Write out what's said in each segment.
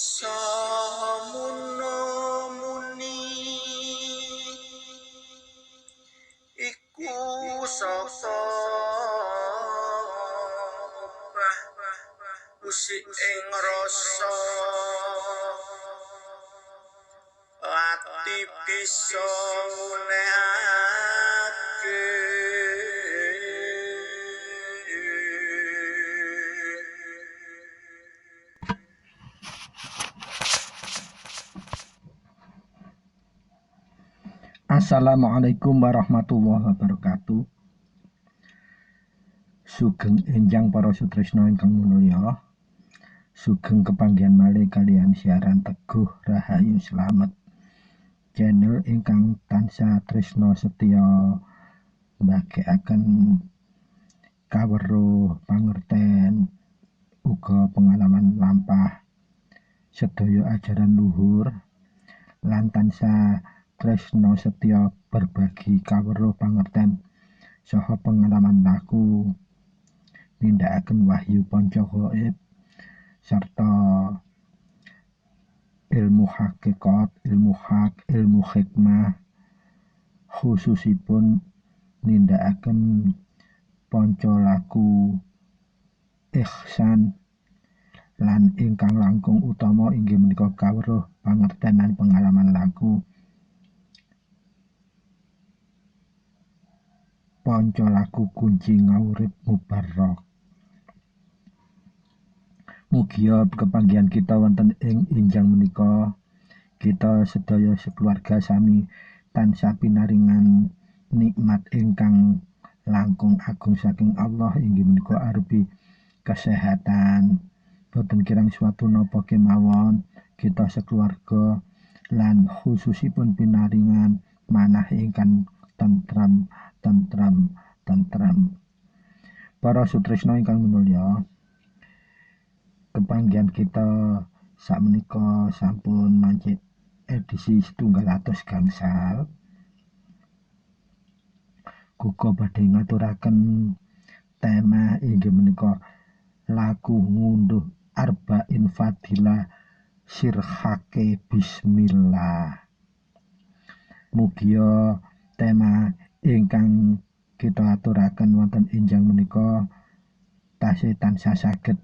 bisa muni iku saka obah usik ing rasa ati bisa ngunehake Assalamualaikum warahmatullahi wabarakatuh. Sugeng enjang para sutresna ingkang minulya. Sugeng kepanggihan malih kalian siaran Teguh Rahayu Slamet. Channel ingkang tansah tresna setya mbagekaken kaweruh pangerten uga pengalaman lampah sedaya ajaran luhur lan tansah tresna setya berbagi kaweruh pangerten saha pengalaman laku nindakaken wahyu panca gaib sarta ilmu hakikat, ilmu hak, ilmu hikmah, khususipun nindakaken panca laku ihsan lan ingkang langkung utama inggih menika kawruh pangerten lan pengalaman laku panca laku kunci ngawurip mubarok. Mugia kepanggihan kita wonten ing enjang menika kita sedaya sekeluarga sami tansah pinaringan nikmat ingkang langkung agung saking Allah inggih menika arupi kesehatan boten kirang suatu napa kemawon kita sekeluarga lan khususipun pinaringan manah ingkang tentram. Para sutresna ingkang minulya, kepanggihan kita sakmenika sampun mancik edisi 100 gangsal. Kuko badhe ngaturaken tema inggih menika laku ngunduh arba'in fadilah sirhake bismillah. Mugia tema ingkang kita aturaken wonten enjang menika tasih tansah saged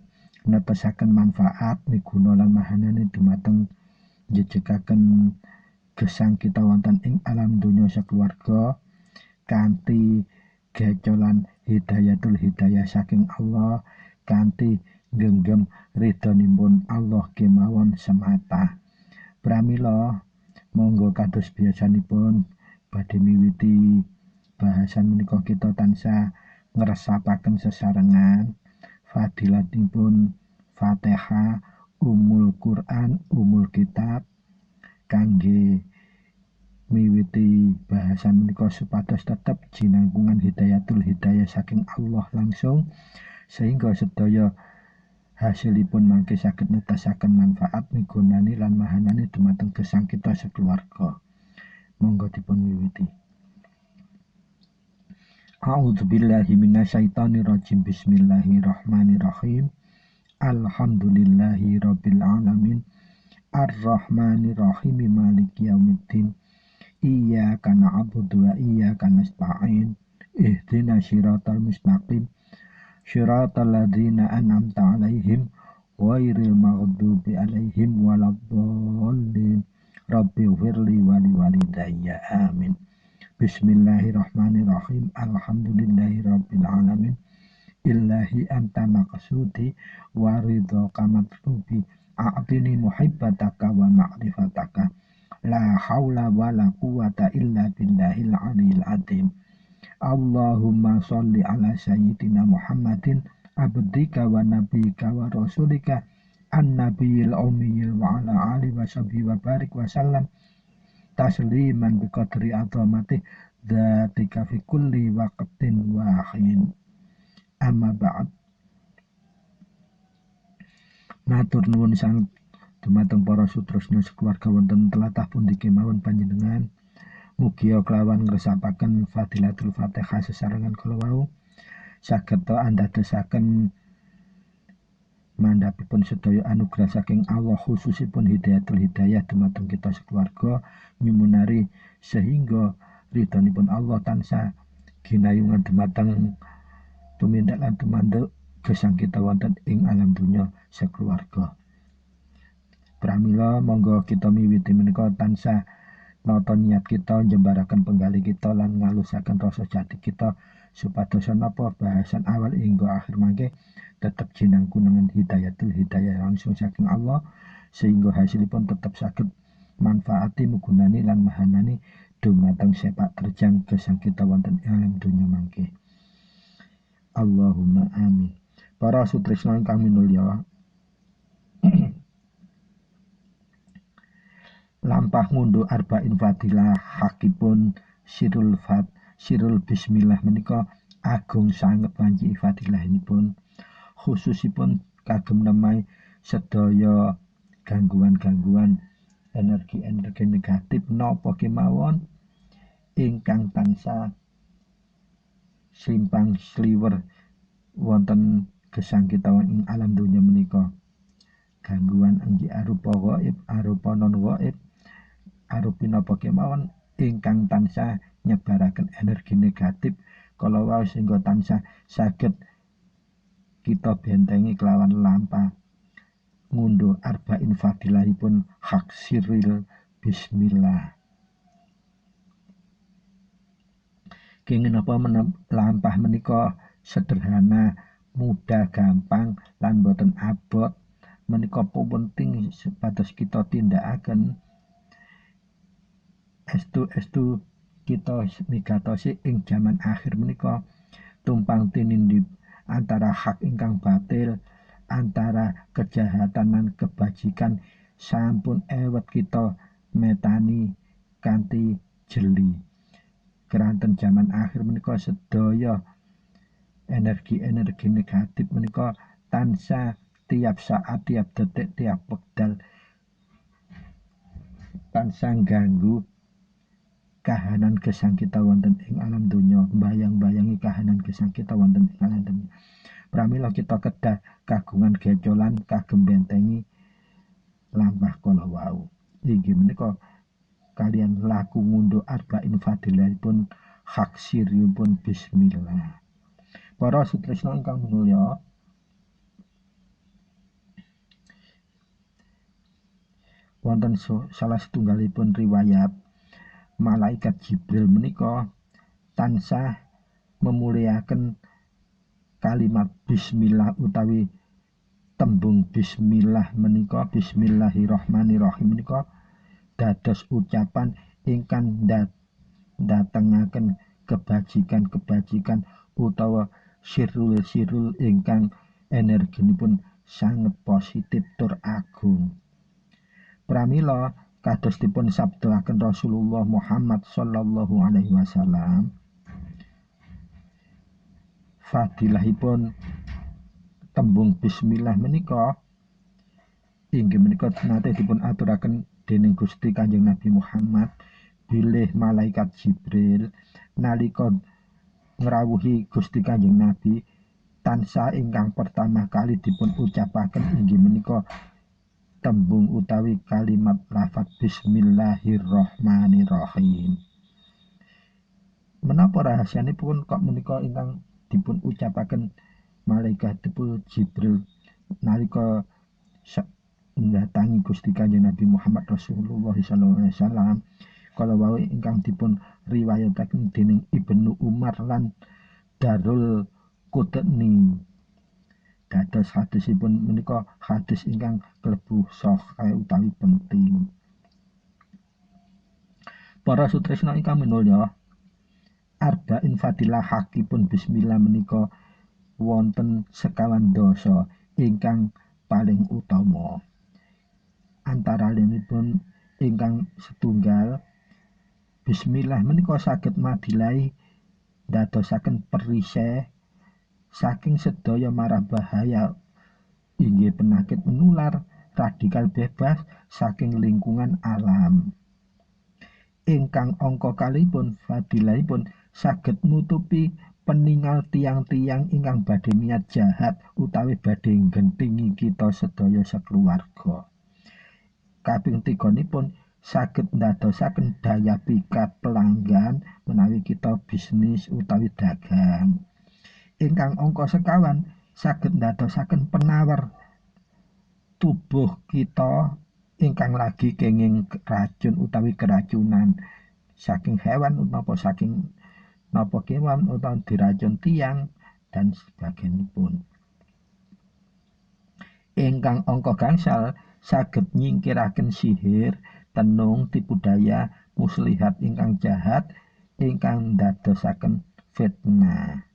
netesaken manfaat miguna lan mahanane dumateng njejegaken gesang kita wonten ing alam donya sakeluarga kanthi gecolan hidayatul hidayah saking Allah kanthi genggam ridhonipun Allah kemawon semata. Pramila monggo kados biasanipun badhe miwiti bahasan menika kita tansah ngresapaken sesarengan fadilatipun Fatihah, Ummul Quran, Ummul Kitab kangge miwiti bahasan menika supados tetep jinangkungan hidayatul hidayah saking Allah langsung sehingga sedaya hasilipun mangke saged netesaken manfaat migunani lan mahanani dumateng gesang kita sekeluarga. Monggo dipun wiwiti. A'udzubillahi minasyaitonirrajim. Bismillahirrahmanirrahim. Alhamdulillahi rabbil alamin. Ar-Rahmanirrahim maliki yaumiddin. Iyyaka na'budu wa iyyaka nasta'in. Ihdinas siratal mustaqim. Siratal ladzina an'amta 'alaihim ghairil maghdubi 'alaihim waladdallin. Rabbighfirli wa liwalidayya. Amin. Bismillahirrahmanirrahim. Alhamdulillahirabbil alamin. Illahi anta maqsudi wa ridhaka matlubi. A'tini muhibbataka wa ma'rifataka. La haula wa la quwata illa billahil aliyil azim. Allahumma sholli ala sayyidina Muhammadin abdika wa nabiyika wa rasulika an-nabiyil ummiyil wa ala alihi wa sahbihi wa barik wa sallam tasliman biqadri azamati dzatika fi kulli waqtin wa hin. Amma ba'd. Matur nuwun sang dumateng para sutresna sekeluarga wonten tlatah pundi kemawon panjenengan. Mugia kelawan ngresapaken fadilatul Fatihah sesarengan kala wau saged andadosaken mandhapipun sedaya anugerah saking Allah, khususipun hidayatul hidayah dumateng kita sekeluarga nyumunari sehingga ridhonipun Allah tansah ginayungan dumateng tumindak lan tumanduk gesang kita wonten ing alam dunya sekeluarga. Pramila monggo kita miwiti menika tansah nata niat kita njembaraken penggali kita lan ngalusaken rasa jati kita supados napa bahasan awal hingga akhir mangke tetap jinangkunangan hidayatul hidayah langsung saking Allah sehingga hasilipun tetap saged manfaati mugunani lan mahanani dumateng sepak terjang gesang kita wonten ing alam dunya mangke. Allahumma amin. Para sutresna ingkang minulya, lampah ngunduh arba'in fadilah hakipun sirul bismillah menika agung sanget wanci fadilahinipun khususipun kagem nemai sedaya gangguan-gangguan energi-energi negatif napa kemawon ingkang tansah simpang sliwer wonten gesang kita ing alam dunya menika. Gangguan inggih arupa gaib, arupa non gaib, arupi napa kemawon ingkang tansah nyebaraken energi negatif kala wau sehingga tansah saged kita bentengi kelawan lampah ngunduh arba'in fadilahipun hak siril bismillah. Kenging napa lampah menika sederhana, mudah, gampang lan boten abot menika penting supados kita tindakaken estu kita migatosi ing jaman akhir menika tumpang tinindip antara hak ingkang batil, antara kejahatan lan kebajikan sampun ewet kita metani kanthi jeli. Keranten jaman akhir menika sedaya energi-energi negatif menika tansah tiap saat, tiap detik, tiap wekdal tansah ganggu kahanan gesang kita wonten ing alam dunya, bayang-bayangi kahanan gesang kita wonten ing alam dunya. Pramila kita kedah kagungan gecolan kagem bentengi lampah kala wau. Inggih menika kalian laku ngunduh arba'in fadilahipun hak siripun bismillah. Para sutresna ingkang minulya, wonten salah setunggalipun riwayat malaikat Jibril menika tansah memuliaken kalimat bismillah utawi tembung bismillah menika, bismillahirrahmanirrahim menika dados ucapan ingkang datengaken kebajikan-kebajikan utawa sirul ingkang energinipun sanget positif tur agung. Pramila kados dipun sabdaaken Rasulullah Muhammad sallallahu alaihi wasallam, fadilahipun tembung bismillah menika inggih menika nate dipun aturaken dening Gusti Kanjeng Nabi Muhammad bilih malaikat Jibril nalika ngrawuhi Gusti Kanjeng Nabi tansah ingkang pertama kali dipun ucapaken inggih menika tembung utawi kalimat lafaz bismillahirrahmanirrahim. Menapa rahasianipun kok menika ingkang dipun ucapaken malaikat Jibril nalika mendatangi Gusti Kanjeng Nabi Muhammad Rasulullah sallallahu alaihi wasallam kala wau ingkang dipun riwayataken dening Ibnu Umar lan Darul Qutni. Dados hadisipun menika hadis ingkang klebu sahih utawi penting. Para sutresna ingkang minulya, arba'in fadilah hakipun bismillah menika wonten sekawan dosa ingkang paling utama. Antara lainipun ingkang setunggal bismillah menika saged madilahi dadosaken perisai saking sedaya marah bahaya inggih penyakit menular, radikal bebas saking lingkungan alam. Ingkang angka kalipun fadilahipun saged nutupi peninggal tiang-tiang ingkang badhe niat jahat utawi badhe nggentingi kita sedaya sakeluarga. Kaping 3 saged ndadosaken daya pikat pelanggan menawi kita bisnis utawi dagang. Ingkang angka 50 saged ndadosaken penawar tubuh kita ingkang lagi kenging racun utawi keracunan saking hewan utawa saking napa kewan utawa diracun tiang dan sebagaiipun. Ingkang angka gangsal saged nyingkiraken sihir, tenung, tipu daya, muslihat ingkang jahat ingkang ndadosaken fitnah.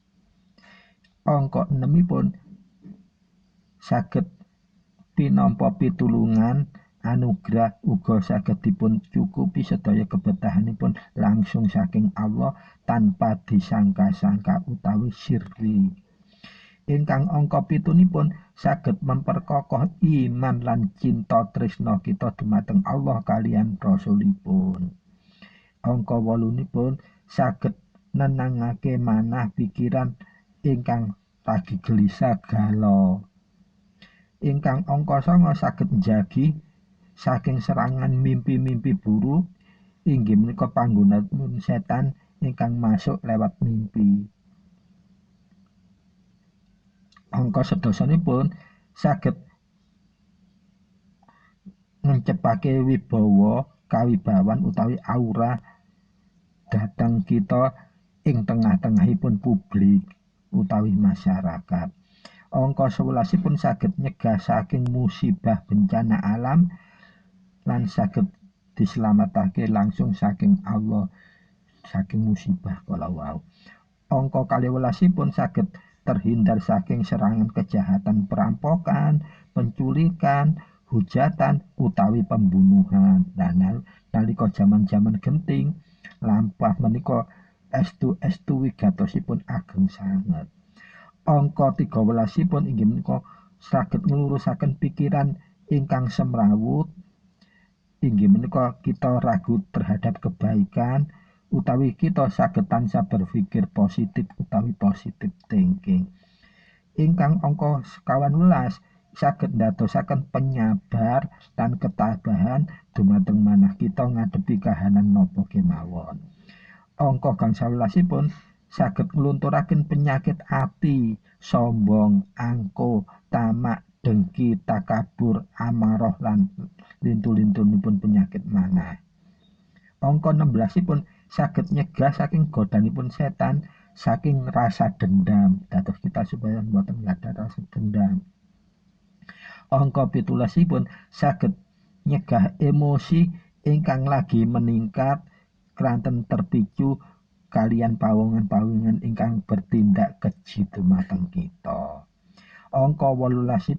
Angka 6 saged pinampa pitulungan anugrah uga saged dipun cukupi sedaya kebetahanipun langsung saking Allah tanpa disangka-sangka utawi sirri. Ingkang angka 7 saged memperkokoh iman lan cinta tresna kita dumateng Allah kaliyan Rasulipun. Angka 8 saged nenangake manah pikiran ingkang lagi gelisah galau. Ingkang angka 9 saged njagi saking serangan mimpi-mimpi buruk inggih menika panggonanipun setan ingkang masuk lewat mimpi. Angka 11 saged ngencepake wibawa kawibawan utawi aura dhateng kita ing tengah-tengahipun publik utawi masyarakat. Angka 11 saged nyegah saking musibah bencana alam lan saged dislametake langsung saking Allah saking musibah kala wau. Angka 12 saged terhindar saking serangan kejahatan perampokan, penculikan, hujatan utawi pembunuhan. Dan nalika jaman-jaman genting lampah menika estu wigatosipun ageng sanget. Angka 13 inggih menika saged nglurusaken pikiran ingkang semrawut inggih menika kita ragu terhadap kebaikan utawi kita saged tansah berpikir positif utawi positive thinking. Ingkang angka 11 saged ndadosaken penyabar lan ketabahan dumateng manah kita ngadepi kahanan napa kemawon. Angka 11 saged nglunturaken penyakit ati, sombong, angko, tamak, dengki, takabur, amarah lan lintu-lintunipun penyakit manah. Angka 16 saged nyegah saking godhanipun setan saking rasa dendam dados kita supaya mboten gadah rasa dendam. Angka 17 saged nyegah emosi ingkang lagi meningkat kranten terpicu kalian pawongan-pawongan ingkang bertindak keji dumateng kita. Angka 18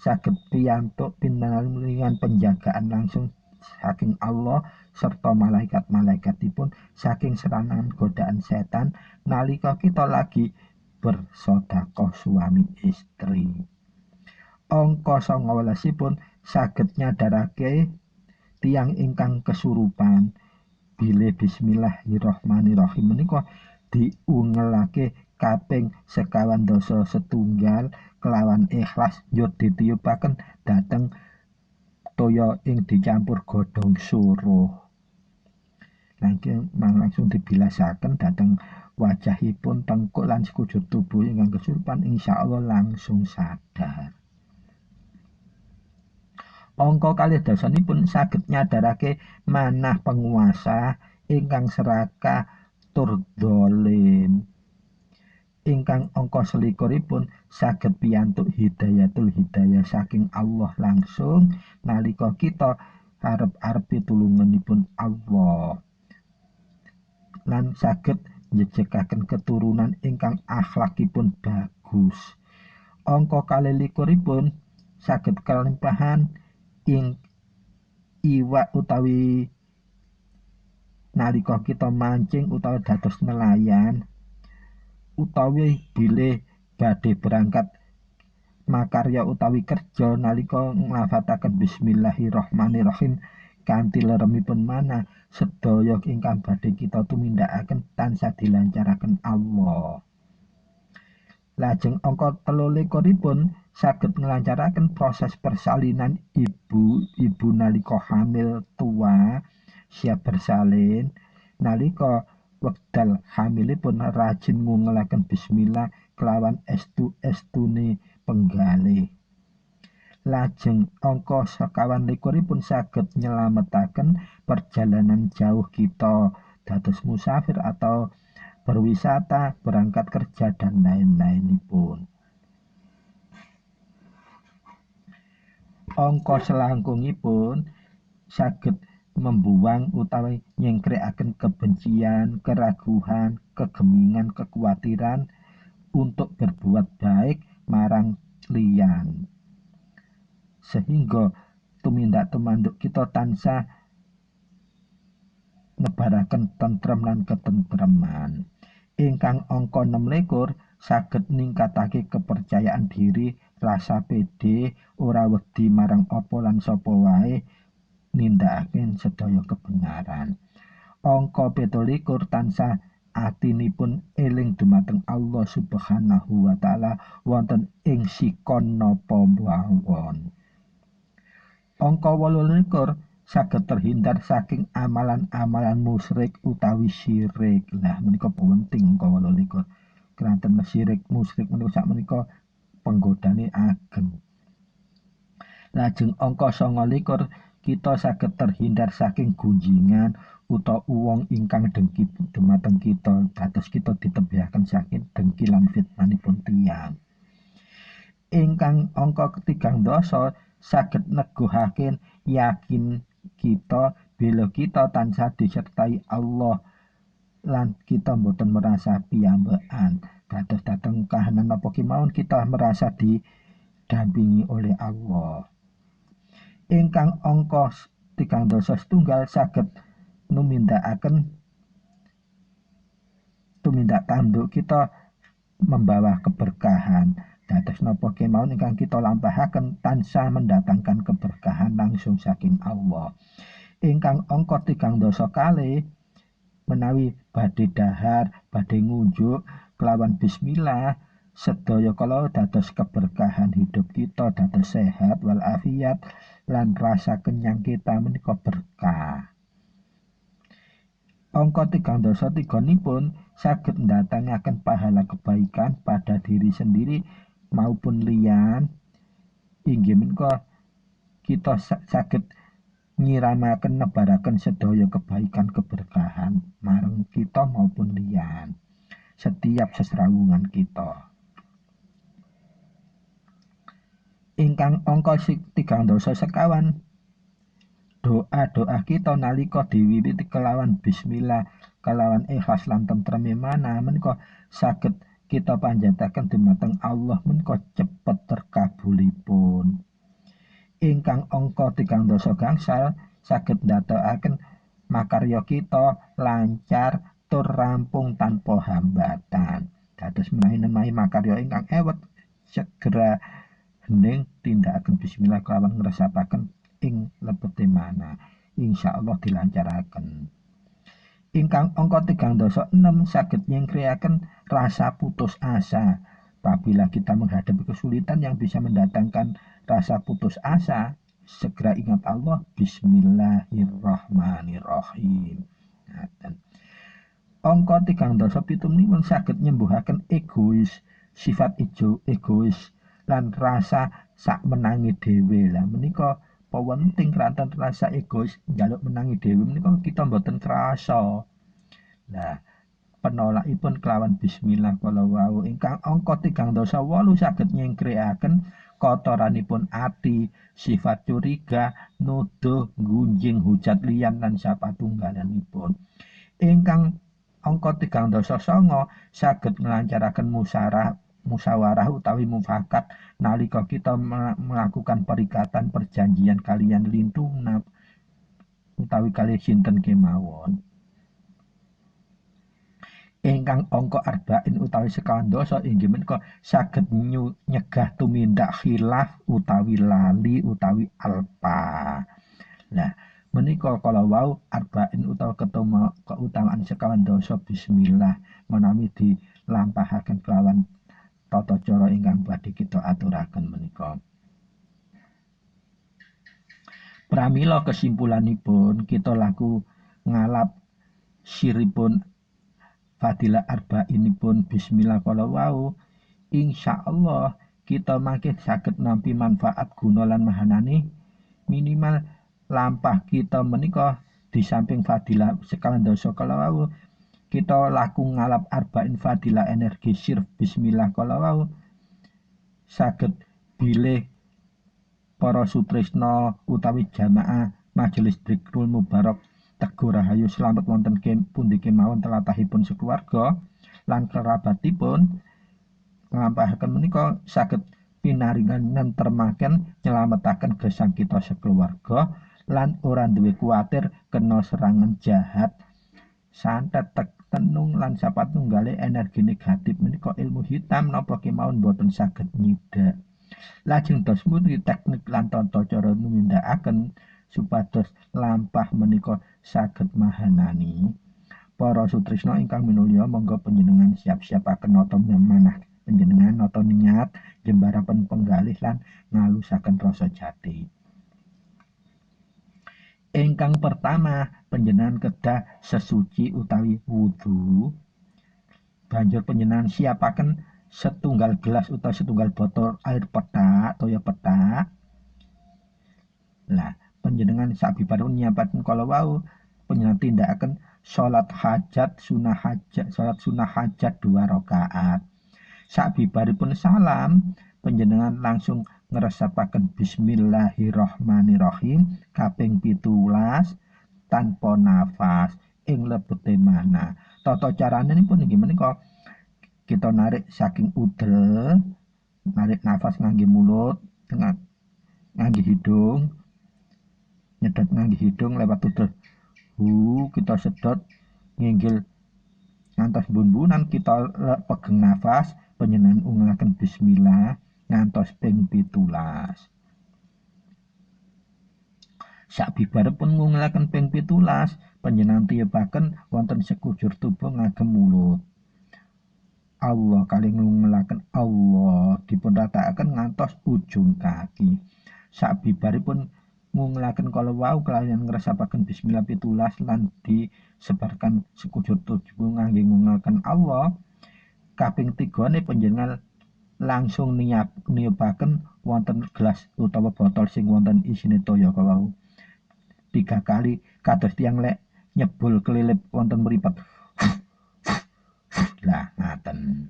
saged piyantuk pinangan penjagaan langsung saking Allah serta malaikat-malaikatipun saking serangan godaan setan nalika kita lagi bersedekah suami istri. Angka 19 saged nyadarake tiyang ingkang kesurupan bilih bismillahirrahmanirrahim menika diungelake kaping 51 kelawan ikhlas njur ditiupaken dhateng toya ing dicampur godhong suruh. Langsung dibilasaken dhateng wajahipun, tengkuk lan sekujur tubuh ingkang kesurupan insyaallah langsung sadar. Angka 12 saged nyadarake manah penguasa ingkang serakah tur dolim. Ingkang angka 21 saged piyantuk hidayatul hidayah saking Allah langsung nalika kita arep-arep pitulunganipun Allah lan saged njejekaken keturunan ingkang akhlakipun bagus. Angka 22 saged kalimpahan ing iwak utawi nalika kita mancing utawi dados nelayan utawi bilih badhe berangkat makarya utawi kerja nalika nglafataken bismillahirrahmanirrahim kanthi leremipun manah sedaya ingkang badhe kita tumindakaken tansah dilancaraken Allah. Lajeng angka 23 saged nglancaraken proses persalinan ibu nalika hamil tua siap bersalin. Nalika wekdal hamilipun rajin ngungelaken bismillah kelawan estune penggalih. Lajeng angka 21 saged nyelametaken perjalanan jauh kita dados musafir atau berwisata, berangkat kerja dan lain-lainipun. Angka selangkungipun saged membuang utawi nyengkrekaken kebencian, keraguan, kegemingan, kekhawatiran untuk berbuat baik marang liyan. Sehingga tumindak tumanduk kita tansah nebaraken tentrem lan ketentreman. Ingkang angka 26 saged ningkatake kepercayaan diri, rasa pede, ora wedi marang apa lan sapa wae, nindakaken sedaya kebenaran. Angka 27 tansah atinipun eling dumateng Allah Subhanahu wa taala wonten ing sikon napa mawon. Angka 28 saged terhindar saking amalan-amalan musyrik utawi syirik. Lah menika penting angka 28. Keranten syirik musyrik menika sakmenika penggodane ageng. Lajeng angka 29 kita saged terhindar saking gunjingan utawa wong ingkang dengki dumateng kita, dados kita ditebihaken saking dengki lan fitnahipun tiyang. Ingkang angka 30 saged neguhake yakin kita bila kita tansah disertai Allah lan kita mboten merasa piyambakan. Dados dhateng kahanan napa kemawon kita merasa didampingi oleh Allah. Ingkang angka 31 saged numindakaken tumindak tanduk kita membawa keberkahan. Dados napa kemawon ingkang kita lampahaken tansah mendatangkan keberkahan langsung saking Allah. Ingkang angka 32 menawi badhe dahar, badhe ngunjuk kelawan bismillah sedaya kala dados keberkahan hidup kita, dados sehat walafiat lan rasa kenyang kita menika berkah. Angka 33-nipun saged ndatangaken pahala kebaikan pada diri sendiri maupun liyan. Inggih menika kita saged nyiramaken nebaraken sedaya kebaikan keberkahan marang kita maupun liyan setiap sesrawungan kita. Ingkang angka 31 doa-doa kita nalika diwiwiti kelawan bismillah kelawan ikhlas lan tentreme manah menika saged kita panjataken dumateng Allah menika cepet terkabulipun. Ingkang angka 32 gangsal saged ndadekaken makarya kita lancar tur rampung tanpa hambatan. Dados menawi makarya ingkang ewet segera hening tindakaken bismillah kelawan ngresapaken ing lebete manah. Insyaallah dilancaraken. Ingkang angka 36 saged nyengkrekaken rasa putus asa. Apabila kita menghadapi kesulitan yang bisa mendatangkan rasa putus asa, segera ingat Allah. Bismillahirrahmanirrahim. Angka 37 saged nyembuhaken egois, sifat egois lan rasa sak menangi dhewe. Lah menika penting keranten rasa egois njaluk menangi dhewe menika kita mboten krasa. Lah penolakipun kelawan bismillah kala wau. Ingkang angka 38 saged nyengkrekaken kotoranipun ati, sifat curiga, nuduh, gunjing, hujat liyan lan sapatunggalanipun. Ingkang angka 39 saged nglancaraken musyawarah utawi mufakat nalika kita melakukan perikatan perjanjian kalian lintuna utawi kalih sinten kemawon. Ingkang angka 40 utawi 12 inggih menika saged nyegah tumindak khilaf utawi lali utawi alpa. Nah, Menika kala wau arba'in utawa keutamaan sekawan dosa bismillah menawi dilampahaken kelawan tata cara ingkang badhe kita aturaken menika. Pramila kesimpulanipun kita laku ngalap siripun fadilah arba'inipun bismillah kala wau, insyaallah kita mangke saged nampi manfaat guna lan mahanane minimal lampah kita menika di samping fadilah sekawan dosa kala wau kita laku ngalap arba'in fadilah energi sir bismillah kala wau saged bilih para sutresna utawi jamaah majelis Dzikrul Mubarak Teguh Rahayu slamet wonten pundi kemawon tlatahipun sekeluarga lan kerabatipun nglampahaken menika saged pinaringan nentremaken nyelametaken gesang kita sekeluarga lan ora duwe kuwatir kena serangan jahat santet tenung lan sapatunggale energi negatif menika ilmu hitam napa kemawon boten saged nyidak. Lajeng dos mugi teknik lan tata cara numindakaken supados lampah menika saged mahanani. Para sutresna ingkang minulya monggo panjenengan siap-siapaken nata manah panjenengan nata niat jembaraken penggalih lan ngalusaken rasa jati. Ingkang pertama panjenengan kedah sesuci utawi wudu. Banjur panjenengan siapaken setunggal gelas utawa setunggal botol air petak toya petak. Lah panjenengan sabibaripun nyiapaken kala wau panjenengan tindakaken salat sunah hajat 2 rakaat. Sabibaripun salam panjenengan langsung ngresapaken bismillahirrahmanirrahim kaping 17 tanpa nafas ing lebete mana. Tata carane pun inggih menika kita narik saking udel, narik nafas ngangge mulut, ngangge hidung, nyedot ngangge hidung lewat udel. Kita sedot nginggil ngantos bun-bunan kita pegeng nafas, panjenengan ungalaken bismillah ngantos ping 17. Sabibaripun ngungalaken ping 17, panjenengan tiupaken wonten sekujur tubuh ngagem mulut. Allah kali ngungalaken Allah dipun ratakaken ngantos ujung kaki. Sabibaripun ngungalaken kala wau kaliyan ngresapaken bismillah 17 lan disebarkan sekujur tubuh ngangge ngungalaken Allah. Kaping 3 panjenengan langsung niupaken wonten gelas utawa botol sing wonten isine toya kala wau. 3 kali kados tiyang lek nyebul kelilip wonten mripat. Lah ngaten.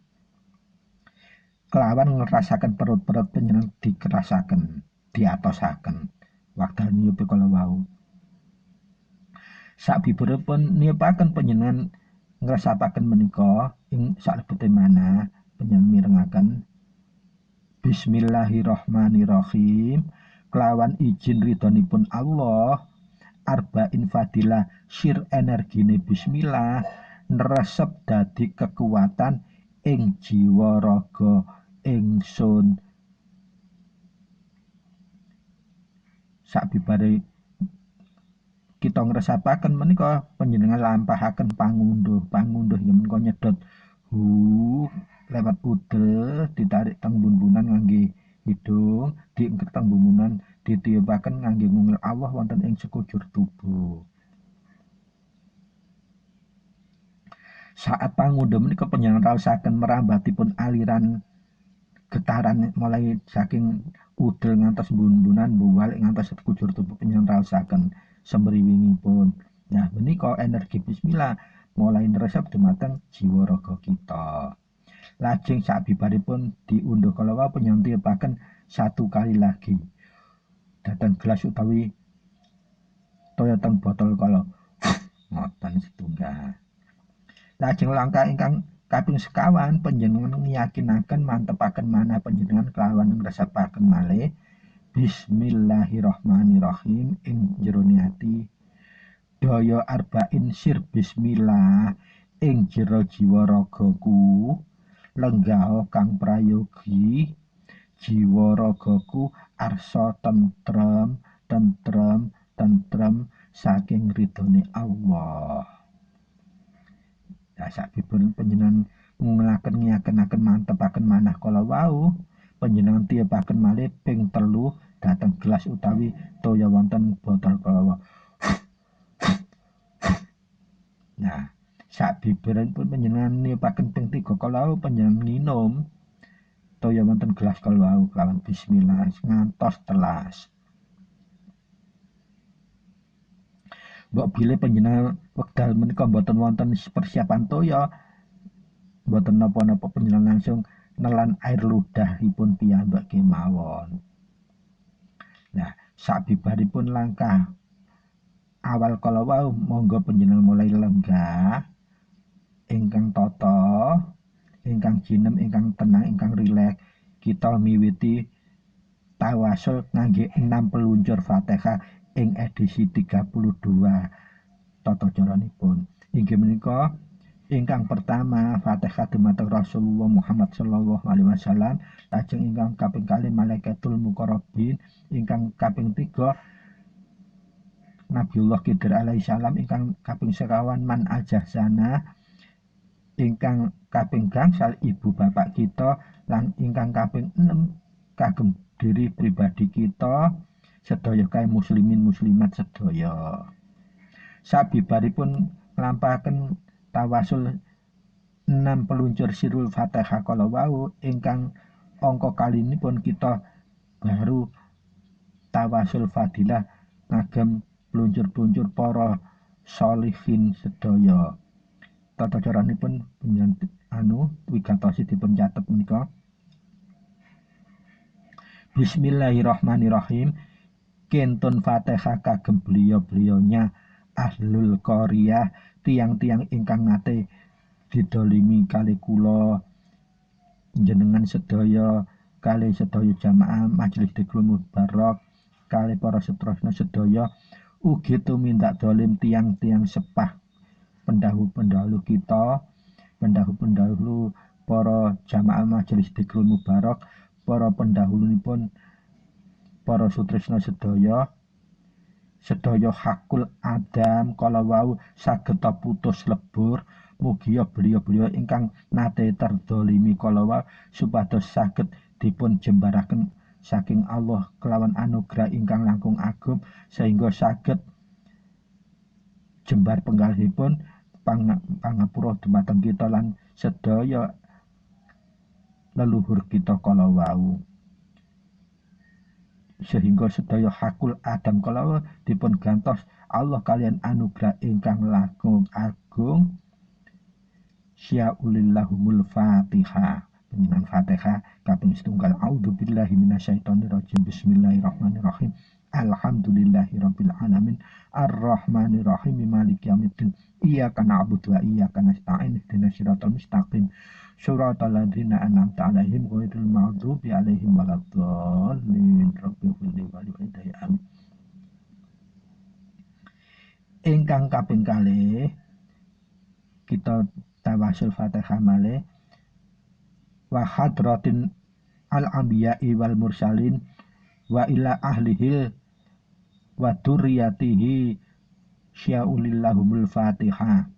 Kelawan ngrasaken perut-perut panjenengan dikerasaken, diatosaken wekdal niup kala wau. Sabibaripun niupaken panjenengan ngresapaken menika ing salebete mana panjenengan mirengaken bismillahirrahmanirrahim kelawan izin ridhonipun Allah arba'in fadilah sir energine bismillah nresep dadi kekuatan ing jiwa raga ingsun. Sabibare kita ngresapaken menika panjenengan lampahaken pangunduh menika nyedot lewat udel ditarik teng bun-bunan ngangge hidung diengket teng bun-bunan ditiupaken ngangge ngungel Allah wonten ing sekujur tubuh. Saat pangundhuh menika panjenengan raosaken merambatipun aliran getaran mulai saking udel ngantos bun-bunan balik ngantos sekujur tubuh panjenengan raosaken semriwingipun. Nah menika energi bismillah mulai nresep dumateng jiwa raga kita. Lajeng sabibaripun diundhuh kala wau panjenengan tiupaken 1 kali lagi dhateng gelas utawi toya teng botol kala ngoten setunggal. Lajeng langkah ingkang kaping sekawan panjenengan ngiyakinaken mantepaken manah panjenengan kelawan ngresapaken malih bismillahirrahmanirrahim ing jerone ati. Daya arba'in sir bismillah ing jero jiwa ragaku lenggah kang prayogi jiwa ragaku arsa tentrem saking ridhone Allah. Ya sakipun panjenengan ngungelaken ngiyakenaken mantepaken manah kala wau, panjenengan tiupaken malih ping 3 dhateng gelas utawi toya wonten botol kala wau. Nah, sabibaripun panjenengan niupaken ping 3 kala wau, panjenengan nginum toya wonten gelas kala wau kelawan bismillah ngantos telas. Mbok bilih panjenengan wekdal menika mboten wonten persiapan toya, mboten napa-napa panjenengan langsung nelan air ludahipun piyambak kemawon. Nah, sabibaripun langkah awal kala wau monggo panjenengan mulai lenggah, ingkang tata, ingkang jinem, ingkang tenang, ingkang rileks. Kita miwiti tawasul ngangge 6 peluncur Fatihah ing edisi 32 tata caranipun. Inggih menika ingkang pertama Fatihah dumateng Rasulullah Muhammad sallallahu alaihi wasallam, lajeng ingkang kaping kalih Malaikatul Muqarrabin, ingkang kaping 3 Nabiullah Khidir alaihi salam, ingkang kaping sekawan Man Ajahsana, ingkang kaping gangsal ibu bapak kita, lan ingkang kaping 6 kagem diri pribadi kita sedaya kae muslimin muslimat sedaya. Sabibaripun nglampahaken tawasul 6 peluncur sirul Fatihah kala wau, ingkang angka kalinipun kita baru tawasul fadilah ngagem peluncur-peluncur para sholihin sedaya. Tata caranipun wigatosipun dipun catet menika. Bismillahirrahmanirrahim. Kentun Fatihah kagem beliau-beliaunya Ahlul Qaryah, tiang-tiang ingkang nate didolimi kali kula jenengan sedaya, kali sedaya jamaah majelis dhikrul mubarak, kali para setrasna sedaya, ugi tumindak dolim tiang-tiang sepah pendahulu kita, pendahulu para jamaah majelis dhikrul mubarak, para pendahulunipun para sutresna sedaya hakul Adam kala wau saged putus lebur. Mugi beliau-beliau ingkang nate terdolimi kala wau supados saged dipun jembaraken saking Allah kelawan anugerah ingkang langkung agung, sehingga saged jembar penggalihipun pangapura dumateng kita lan sedaya leluhur kita kala wau, sehingga sedaya hakul Adam kala dipun gantos Allah kalian anugerah ingkang langkung agung. Syaulillahumul Fatihah. Panjenengan Fatihah kaping 1. A'udzubillahi minasyaitonirrajim. Bismillahirrahmanirrahim. Alhamdulillahirabbil alamin. Arrahmanirrahim. Maliki yaumiddin. Iyyaka na'budu wa iyyaka nasta'in. Ihdinas siratal mustaqim. Shiratal ladzina an'amta 'alaihim ghairil maghdubi 'alaihim waladdallin. Rabbighfirli wa li walidayya. Amin. Ingkang kaping kalih kita tawasul Fatihah malih. Wa hadratin al-anbiya'i wal mursalin wa ila ahlihil wa dzurriyyatihi syaulillahumul Fatihah.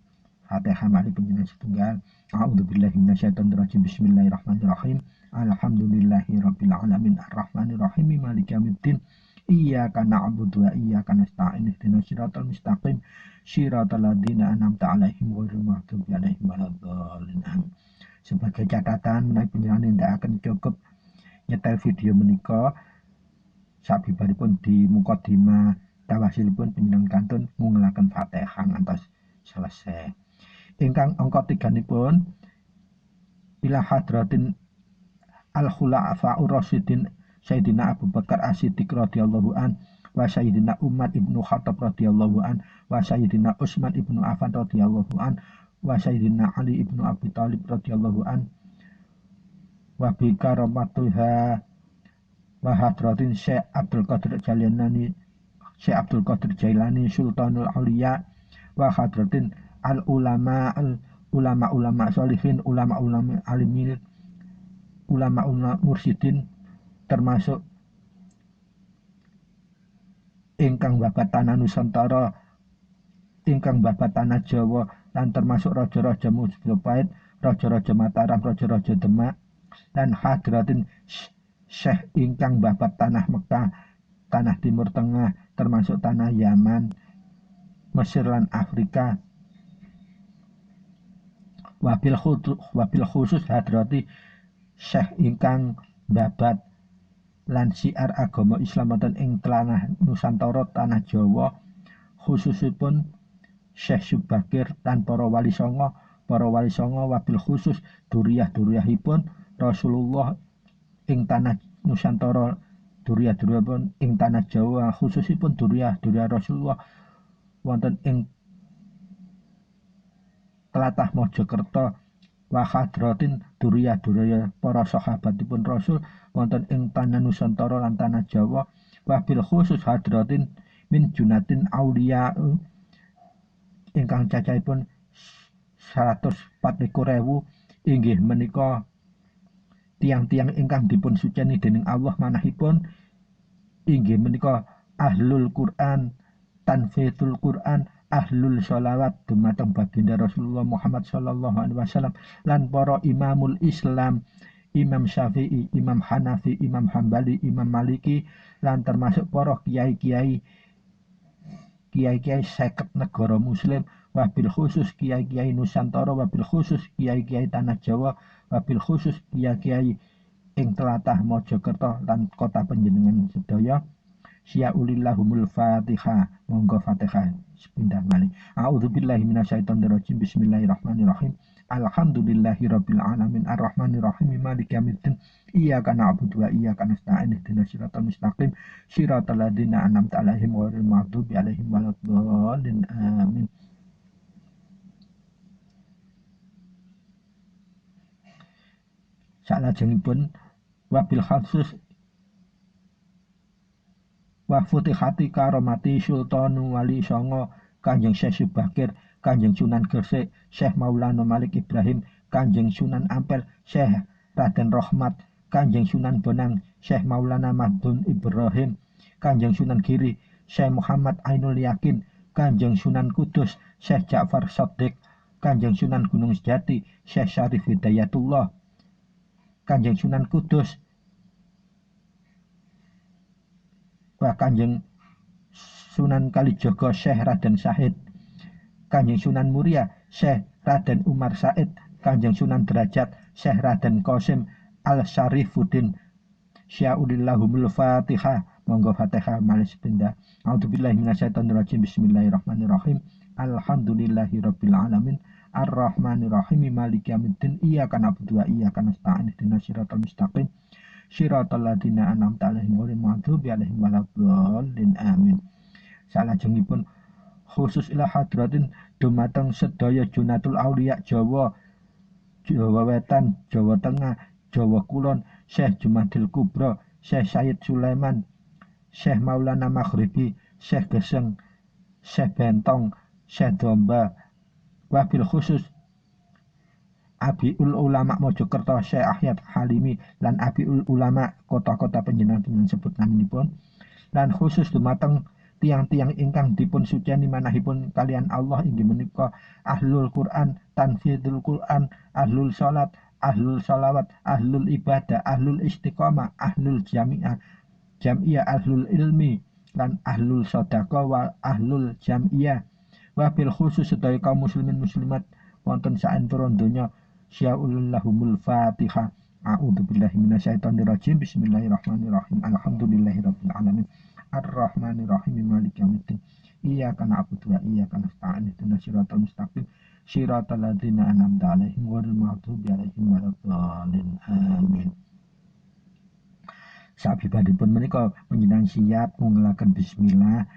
Fatihah malih panjenengan setunggal. A'udzubillahi minasyaitonirrajim. Bismillahirrahmanirrahim. Alhamdulillahirabbil alamin. Arrahmanirrahim. Maliki yaumiddin. Iyyaka na'budu wa iyyaka nasta'in. Ihdinas siratal mustaqim. Siratal ladzina an'amta 'alaihim ghairil maghdubi 'alaihim waladdallin. Sebagai catatan menawi panjenengan nindakaken cukup nyetel video menika, sabibaripun di mukadimah tawasilipun panjenengan kantun ngungelaken Fatihah ngantos selesai. Ingkang angka 3-nipun ila hadratin al-khulafa'ur rasyidin Sayyidina Abu Bakar As-Siddiq radhiyallahu an, wa Sayyidina Umar ibnu Khattab radhiyallahu an, wa Sayyidina Utsman ibnu Affan radhiyallahu an, wa Sayyidina Ali ibnu Abi Thalib radhiyallahu an, wa bi karamatuha wa hadratin Syekh Abdul Qadir Jailani Sultanul Auliya, wa hadratin al ulama sholihin, ulama alimin, ulama mursyidin, termasuk ingkang babat tanah Nusantara ingkang babat tanah Jawa lan termasuk raja-raja Majapahit, raja-raja Mataram, raja-raja Demak, dan hadratin syekh ingkang babat tanah Mekah, tanah Timur Tengah, termasuk tanah Yaman, Mesir lan Afrika. Wabil khusus hadrati syekh ingkang babat lan siar agama Islam wonten ing tanah Nusantara, tanah Jawa, khususipun Syekh Subakir lan para wali songo, wabil khusus duriyahipun Rasulullah ing tanah Nusantara, duriyahipun ing tanah Jawa, khususipun duriyah Rasulullah wonten ing tlatah Mojokerto, wa hadratin duriyah para sahabatipun Rasul wonten ing tanah Nusantara lan tanah Jawa, wabil khusus hadratin min junatin auliya ingkang cacahipun 124.000 inggih menika tiang-tiang ingkang dipun suceni dening Allah manahipun, inggih menika ahlul Quran, tanfidul Quran, ahlul sholawat dumateng baginda Rasulullah Muhammad sallallahu alaihi wasallam, lan para imamul Islam, Imam Syafi'i, Imam Hanafi, Imam Hambali, Imam Maliki, lan termasuk para kiai-kiai seket negara muslim, wabil khusus kiai-kiai Nusantara, wabil khusus kiai-kiai tanah Jawa, wabil khusus kiai-kiai ing tlatah Mojokerto lan kota panjenengan sedaya. Syaulillahumul Fatihah. Monggo Fatihah sepindah malih. A'udzubillahi minasyaitonirrajim. Bismillahirrahmanirrahim. Alhamdulillahirabbil alamin arrahmanir rahim maliki yaumiddin iyyaka na'budu wa iyyaka nasta'in ihdinas siratal mustaqim siratal ladzina an'amta 'alaihim ghairil maghdubi 'alaihim waladdallin amin. Salajengipun wabil khusus wa futihati karomati sultanu wali songo Kanjeng Syekh Subakir, Kanjeng Sunan Gresik Syekh Maulana Malik Ibrahim, Kanjeng Sunan Ampel Syekh Raden Rahmat, Kanjeng Sunan Bonang Syekh Maulana Mahdun Ibrahim, Kanjeng Sunan Giri Syekh Muhammad Ainul Yakin, Kanjeng Sunan Kudus Syekh Ja'far Shadiq, Kanjeng Sunan Gunung Sejati Syekh Syarif Hidayatullah, Kanjeng Sunan Kudus wa Kanjeng Sunan Kalijaga Syekh Raden Syahid, Kanjeng Sunan Muria Syekh Raden Umar Said, Kanjeng Sunan Derajat Syekh Raden Qasim Al-Syarifuddin. Syaulillahumul Fatihah. Monggo Fatihah malih sepindah. A'udzubillahi minasyaitonirrajim. Bismillahirrahmanirrahim. Alhamdulillahirabbil alamin arrahmanirrahim maliki yaumiddin iyyaka na'budu wa iyyaka nasta'in ihdinas siratal mustaqim siratal ladzina an'amta 'alaihim ghairil maghdubi alaihim waladdallin amin. Salajengipun khusus ila hadratin dumateng sedaya junatul auliya Jawa, Jawa Wetan, Jawa Tengah, Jawa Kulon, Syekh Jumadil Kubra, Syekh Sayyid Sulaiman, Syekh Maulana Maghribi, Syekh Geseng, Syekh Bentong, Syekh Domba, wabil khusus Abiul Ulama Mojokerto Syekh Ahyad Halimi lan Abiul Ulama kota-kota panjenengan sebut naminipun, lan khusus dumateng tiang-tiang ingkang dipun suceni manahipun kalian Allah inggih menika ahlul Quran, tanfidul Quran, ahlul salat, ahlul salawat, ahlul ibadah, ahlul istiqamah, ahlul jami'ah, ahlul ilmi, lan ahlul sedekah wa ahlul jam'iyah. Wabil khusus sedaya kaum muslimin muslimat wonten saenturon donya. Syaulillahumul Fatihah. A'udzubillahi minasyaitonirrajim. Bismillahirrahmanirrahim. Alhamdulillahirabbil alamin arrahmanirrahim maliki yaumiddin iyyaka na'budu wa iyyaka nasta'in ihdinas siratal mustaqim siratal ladzina an'amta 'alaihim ghairil maghdubi 'alaihim waladdallin amin. Sabibadipun menika panjenengan siap ngelaken bismillah,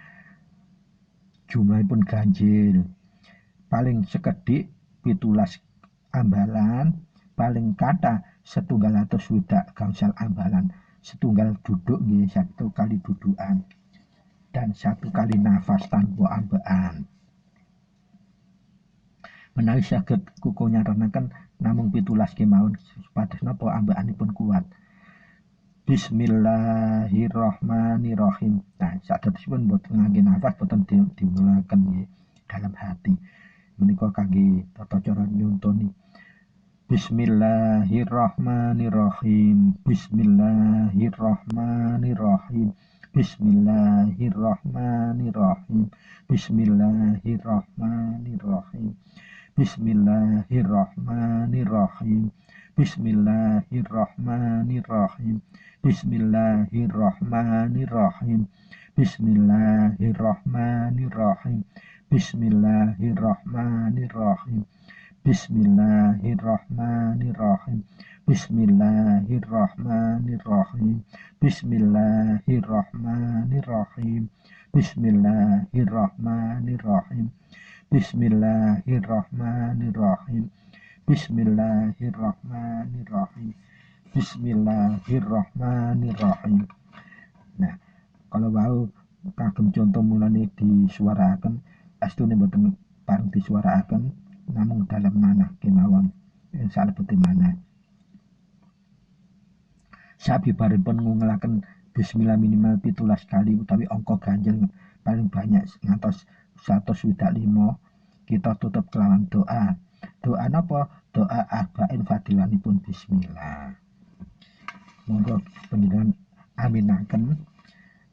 jumlahipun ganjil. Paling sekedhik 17 ambalan, paling kathah 120 gangsal ambalan. Setunggal duduk nggih, 1 kali dudukan dan 1 kali nafas tanpa ambaan. Menawi saged kuku nyarenaken namung 17 kemawon supados napa ambaanipun kuat. Bismillahirrahmanirrahim. Nah, sadèrèngipun boten ngangge nafas boten dimulaken nggih. dalam hati. Menika kangge tata cara nyontoni. Bismillahirrahmanirrahim. Bismillahirrahmanirrahim. Bismillahirrahmanirrahim. Bismillahirrahmanirrahim. Bismillahirrahmanirrahim. Bismillahirrahmanirrahim. Bismillahirrahmanirrahim. Bismillahirrahmanirrahim. Bismillahirrahmanirrahim. Bismillahirrahmanirrahim. Bismillahirrahmanirrahim. Bismillahirrahmanirrahim. Bismillahirrahmanirrahim. Bismillahirrahmanirrahim. Bismillahirrahmanirrahim. Bismillahirrahmanirrahim. Nah, kalau wau kagem contoh mulane disuarakan, astune boten pareng disuarakan, namung dalam manah kemawon salebete manah. Sabibaripun ngungelaken bismillah minimal 17 kali utawi angka ganjel paling banyak ngantos 125, kita tutup kelawan doa. Doa napa? Doa arba'in fadilanipun bismillah. Monggo panjenengan aminaken.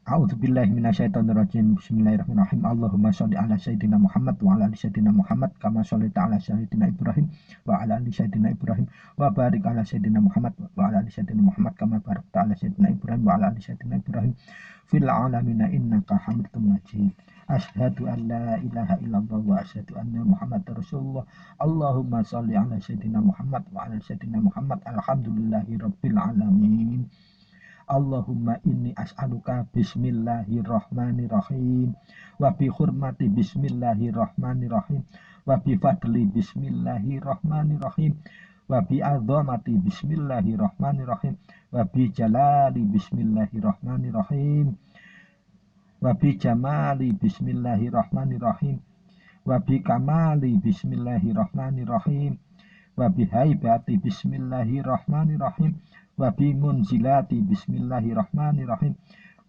A'udzubillahi minasyaitonirrajim. Bismillahirrahmanirrahim. Allahumma sholli ala sayyidina Muhammad wa ala ali sayyidina Muhammad kama shallaita ala sayyidina Ibrahim wa ala ali sayyidina Ibrahim wa barik ala sayyidina Muhammad wa ala ali sayyidina Muhammad kama barakta ala sayyidina Ibrahim wa ala ali sayyidina Ibrahim fil alamin innaka Hamidum Majid. Asyhadu an la ilaha illallah wa asyhadu anna Muhammadar Rasulullah. Allahumma sholli ala sayyidina Muhammad wa ala sayyidina Muhammad. Alhamdulillahi rabbil alamin. Allahumma inni as'aluka bismillahirrahmanirrahim wa bi hurmati bismillahirrahmanirrahim wa bi fadli bismillahirrahmanirrahim wa bi azamati bismillahirrahmanirrahim wa bi jalali bismillahirrahmanirrahim wa bi jamali bismillahirrahmanirrahim wa bi kamali bismillahirrahmanirrahim wa bi haibati bismillahirrahmanirrahim wa bi munzilati bismillahirrahmanirrahim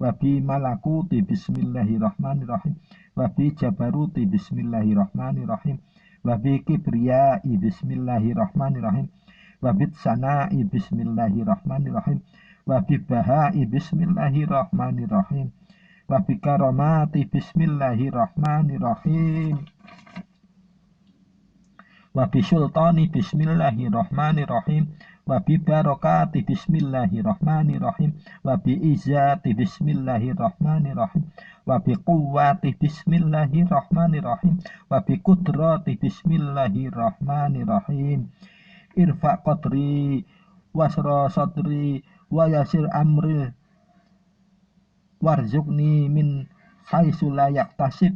wa bi malakuti bismillahirrahmanirrahim wa bi jabaruti bismillahirrahmanirrahim wa bi kibriyai bismillahirrahmanirrahim wa bi sanai bismillahirrahmanirrahim wa bi bahai bismillahirrahmanirrahim wa bi karamati bismillahirrahmanirrahim wa bi sultani bismillahirrahmanirrahim wa bi barakati bismillahirrahmanirrahim wa bi izzati bismillahirrahmanirrahim wa bi quwwati bismillahirrahmanirrahim wa bi qudrati bismillahirrahmanirrahim. Irfa qadri wasra sadri wa yasir amri warzuqni min haitsu la yahtasib.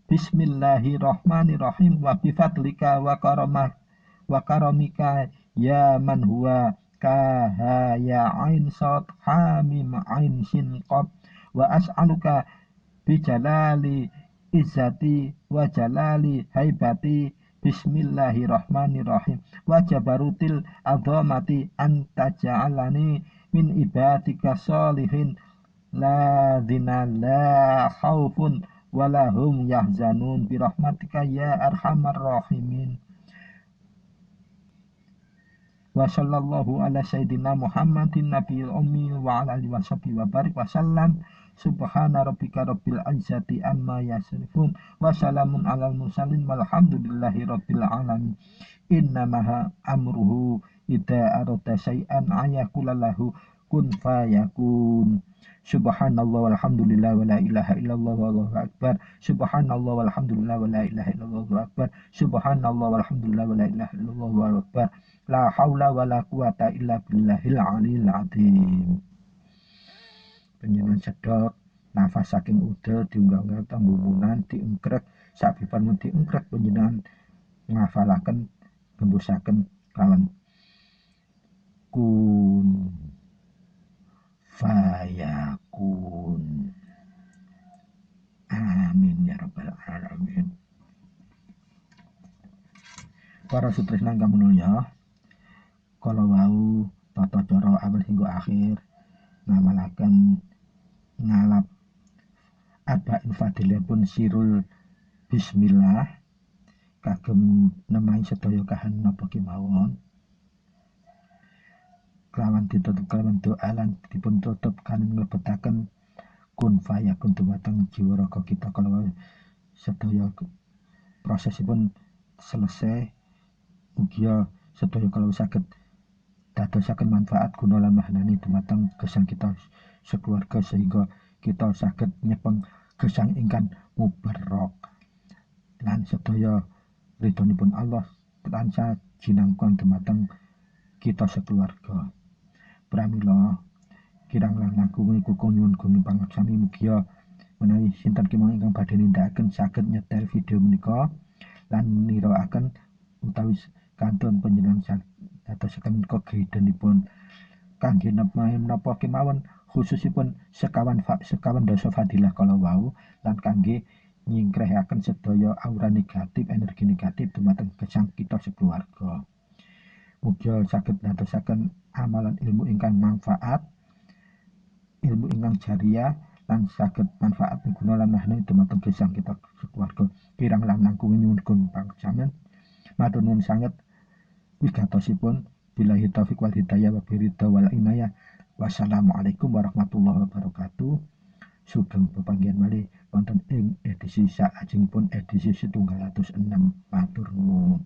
Bismillahirrahmanirrahim wa bi fadlika wa karamika ya man huwa kaha ya ain sad hamim ain sin qab wa as'aluka bi jalali izzati wa jalali haibati bismillahirrahmanirrahim wa jabarutil azamati anta ja'alani min ibadika sholihin ladzina la khaufun walahum yahzanun birahmatika ya arhamar rahimin. Wa sallallahu ala sayyidina Muhammadin nabiyil ummi wa ala alihi washabihi wa barik wa sallam. Subhana rabbika rabbil izzati amma yasifun wa salamun alal mursalin walhamdulillahi rabbil alamin. Innamaha amruhu idza arada syai'an ayaqulalahu kun fayakun. Subhanallah walhamdulillah wa la ilaha illallah wallahu akbar. Subhanallah walhamdulillah wa la ilaha illallah wallahu akbar. Subhanallah walhamdulillah wa la ilaha illallah wallahu akbar. La haula wa la quwata illa billahil aliyil azim. Panjenengan sedot nafas saking udel diunggah-unggah tambumunan diengkrek sabipan diengkrek panjenengan ngafalaken gembusaken kawan kun fayakun. Amin ya rabbal alamin. Para sutresna kang mulya, kala wau tata cara awal hingga akhir ngamalaken ngalap arba'in fadilipun sirul Bismillah kagem nemahi sedaya kahanan napa kemawon kelawan ditutup kelawan doa lan dipun tutup kan mlebetaken kun fayakun dumateng jiwa raga kita kalau sedaya prosesipun selesai mugi sedaya kalau saged dadosaken manfaat guna lan mahnani dumateng gesang kita sekeluarga sehingga kita saged nyepeng gesang ingkang mubarok lan sedaya ridhonipun Allah tansah jinangkon dumateng kita sekeluarga. Pramila kirang langkung niku nyuwun gunung pangaksami mugi menawi sinten kemawon ingkang badhe nindakaken saged nyetel video menika lan niraaken utawi kantun panjenengan dadosaken kegayudanipun kangge menapa kemawon khususipun sekawan dasa fadilah kala wau lan kangge nyingkrehaken sedaya aura negatif energi negatif dumateng gesang kita sekeluarga. Mugi saged dadosaken amalan ilmu ingkang manfaat, ilmu ingkang jariah lan saged manfaat guna lan mahnani dumateng gesang kita sekeluarga. Kirang langkung nyuwun pangjaman. Matur nuwun sanget wigatosipun. Billahi taufiq wal hidayah wa biridha wal inayah. Wassalamualaikum warahmatullahi wabarakatuh. Sugeng pepanggihan malih wonten ing edisi saajengipun edisi 106. Matur nuwun.